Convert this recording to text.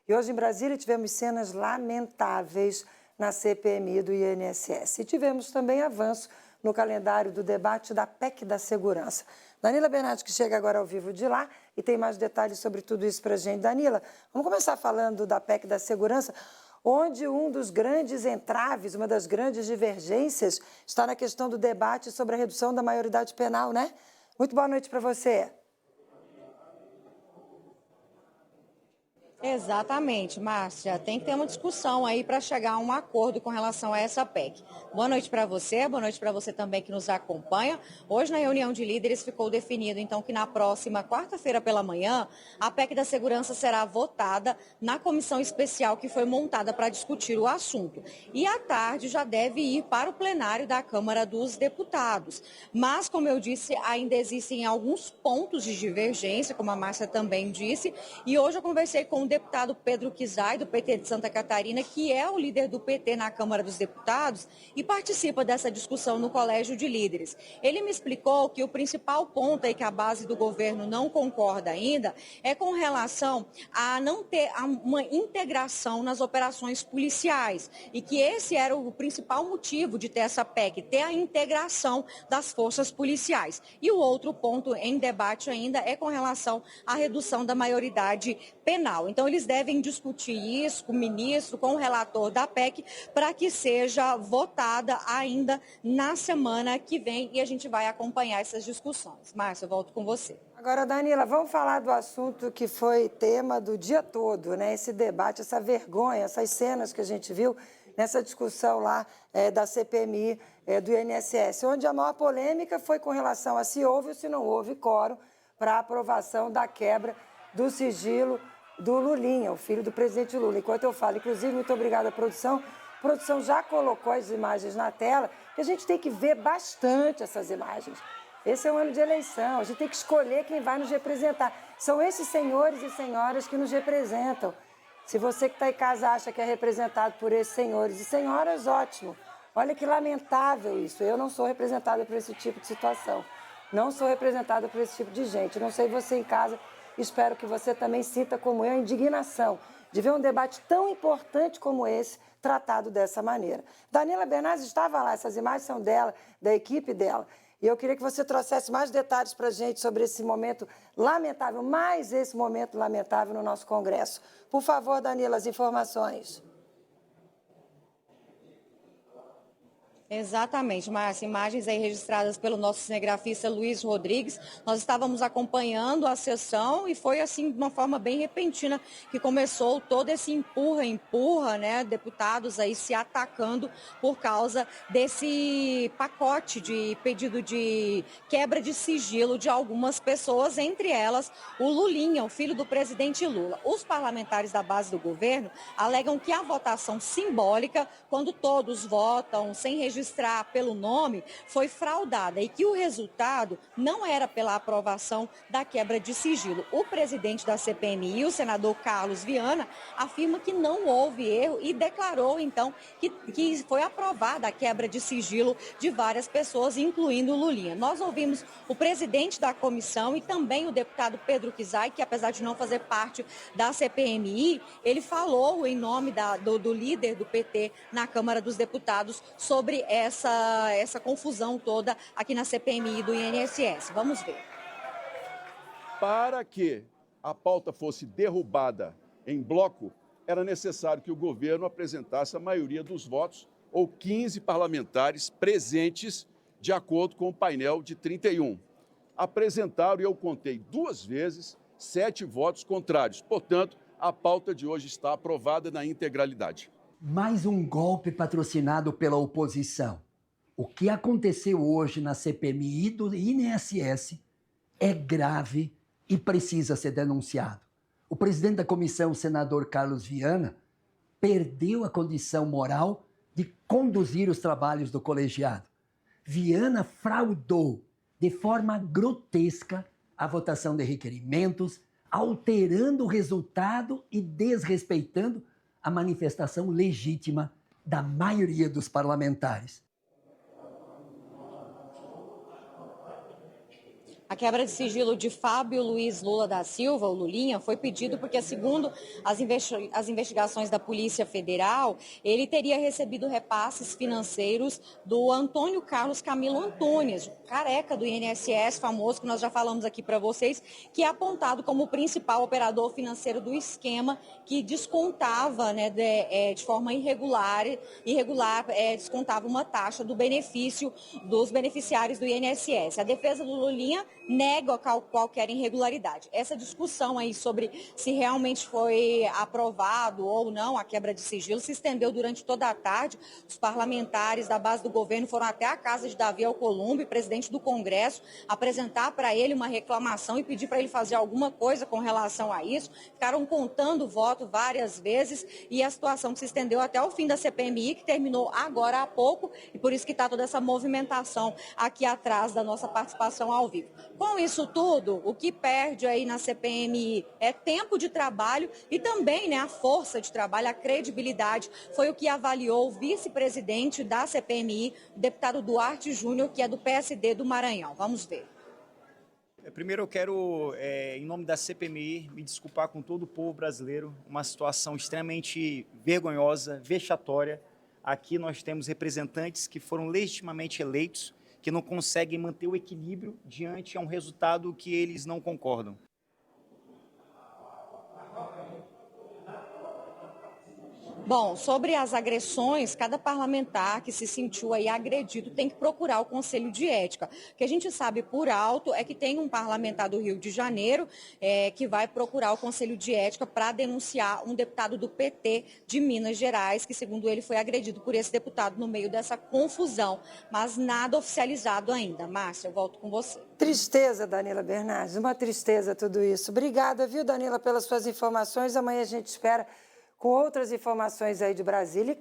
E hoje em Brasília tivemos cenas lamentáveis na CPMI do INSS. E tivemos também avanço no calendário do debate da PEC da Segurança. Danila Bernardi, que chega agora ao vivo de lá e tem mais detalhes sobre tudo isso para a gente. Danila, vamos começar falando da PEC da Segurança, onde um dos grandes entraves, uma das grandes divergências, está na questão do debate sobre a redução da maioridade penal, né? Muito boa noite para você. Exatamente, Márcia. Tem que ter uma discussão aí para chegar a um acordo com relação a essa PEC. Boa noite para você também que nos acompanha. Hoje, na reunião de líderes, ficou definido, então, que na próxima quarta-feira pela manhã, a PEC da Segurança será votada na comissão especial que foi montada para discutir o assunto. E à tarde já deve ir para o plenário da Câmara dos Deputados. Mas, como eu disse, ainda existem alguns pontos de divergência, como a Márcia também disse, e hoje eu conversei com o deputado Pedro Kizai, do PT de Santa Catarina, que é o líder do PT na Câmara dos Deputados e participa dessa discussão no Colégio de Líderes. Ele me explicou que o principal ponto aí que a base do governo não concorda ainda é com relação a não ter uma integração nas operações policiais e que esse era o principal motivo de ter essa PEC, ter a integração das forças policiais. E o outro ponto em debate ainda é com relação à redução da maioridade penal. Então, eles devem discutir isso com o ministro, com o relator da PEC, para que seja votada ainda na semana que vem e a gente vai acompanhar essas discussões. Márcia, eu volto com você. Agora, Danila, vamos falar do assunto que foi tema do dia todo, né? Esse debate, essa vergonha, essas cenas que a gente viu nessa discussão lá da CPMI do INSS, onde a maior polêmica foi com relação a se houve ou se não houve quórum para a aprovação da quebra do sigilo do Lulinha, o filho do presidente Lula. Enquanto eu falo, inclusive, muito obrigada, produção. A produção já colocou as imagens na tela, e a gente tem que ver bastante essas imagens. Esse é um ano de eleição, a gente tem que escolher quem vai nos representar. São esses senhores e senhoras que nos representam. Se você que está em casa acha que é representado por esses senhores e senhoras, ótimo. Olha que lamentável isso. Eu não sou representada por esse tipo de situação. Não sou representada por esse tipo de gente. Não sei você em casa. Espero que você também sinta, como eu, a indignação de ver um debate tão importante como esse tratado dessa maneira. Danila Bernardi estava lá, essas imagens são dela, da equipe dela. E eu queria que você trouxesse mais detalhes para a gente sobre esse momento lamentável, mais esse momento lamentável no nosso Congresso. Por favor, Danila, as informações. Exatamente, Márcia. Imagens aí registradas pelo nosso cinegrafista Luiz Rodrigues. Nós estávamos acompanhando a sessão e foi assim de uma forma bem repentina que começou todo esse empurra, né? Deputados aí se atacando por causa desse pacote de pedido de quebra de sigilo de algumas pessoas, entre elas o Lulinha, o filho do presidente Lula. Os parlamentares da base do governo alegam que a votação simbólica, quando todos votam sem registrar pelo nome, foi fraudada e que o resultado não era pela aprovação da quebra de sigilo. O presidente da CPMI, o senador Carlos Viana, afirma que não houve erro e declarou, então, que foi aprovada a quebra de sigilo de várias pessoas, incluindo o Lulinha. Nós ouvimos o presidente da comissão e também o deputado Pedro Kizai, que apesar de não fazer parte da CPMI, ele falou em nome do líder do PT na Câmara dos Deputados sobre essa confusão toda aqui na CPMI do INSS. Vamos ver. Para que a pauta fosse derrubada em bloco, era necessário que o governo apresentasse a maioria dos votos, ou 15 parlamentares presentes, de acordo com o painel de 31. Apresentaram, e eu contei 2 vezes, 7 votos contrários. Portanto, a pauta de hoje está aprovada na integralidade. Mais um golpe patrocinado pela oposição. O que aconteceu hoje na CPMI do INSS é grave e precisa ser denunciado. O presidente da comissão, o senador Carlos Viana, perdeu a condição moral de conduzir os trabalhos do colegiado. Viana fraudou de forma grotesca a votação de requerimentos, alterando o resultado e desrespeitando a manifestação legítima da maioria dos parlamentares. A quebra de sigilo de Fábio Luiz Lula da Silva, o Lulinha, foi pedido porque, segundo as investigações da Polícia Federal, ele teria recebido repasses financeiros do Antônio Carlos Camilo Antunes, careca do INSS, famoso, que nós já falamos aqui para vocês, que é apontado como o principal operador financeiro do esquema que descontava, né, de forma irregular, descontava uma taxa do benefício dos beneficiários do INSS. A defesa do Lulinha nega qualquer irregularidade. Essa discussão aí sobre se realmente foi aprovado ou não a quebra de sigilo se estendeu durante toda a tarde. Os parlamentares da base do governo foram até a casa de Davi Alcolumbre, presidente do Congresso, apresentar para ele uma reclamação e pedir para ele fazer alguma coisa com relação a isso. Ficaram contando o voto várias vezes e a situação que se estendeu até o fim da CPMI, que terminou agora há pouco, e por isso que está toda essa movimentação aqui atrás da nossa participação ao vivo. Com isso tudo, o que perde aí na CPMI é tempo de trabalho e também, né, a força de trabalho, a credibilidade. Foi o que avaliou o vice-presidente da CPMI, o deputado Duarte Júnior, que é do PSD do Maranhão. Vamos ver. Primeiro eu quero, em nome da CPMI, me desculpar com todo o povo brasileiro, uma situação extremamente vergonhosa, vexatória. Aqui nós temos representantes que foram legitimamente eleitos, que não conseguem manter o equilíbrio diante a um resultado que eles não concordam. Bom, sobre as agressões, cada parlamentar que se sentiu aí agredido tem que procurar o Conselho de Ética. O que a gente sabe por alto é que tem um parlamentar do Rio de Janeiro que vai procurar o Conselho de Ética para denunciar um deputado do PT de Minas Gerais, que segundo ele foi agredido por esse deputado no meio dessa confusão, mas nada oficializado ainda. Márcia, eu volto com você. Tristeza, Danila Bernardes, uma tristeza tudo isso. Obrigada, viu, Danila, pelas suas informações. Amanhã a gente espera com outras informações aí de Brasília.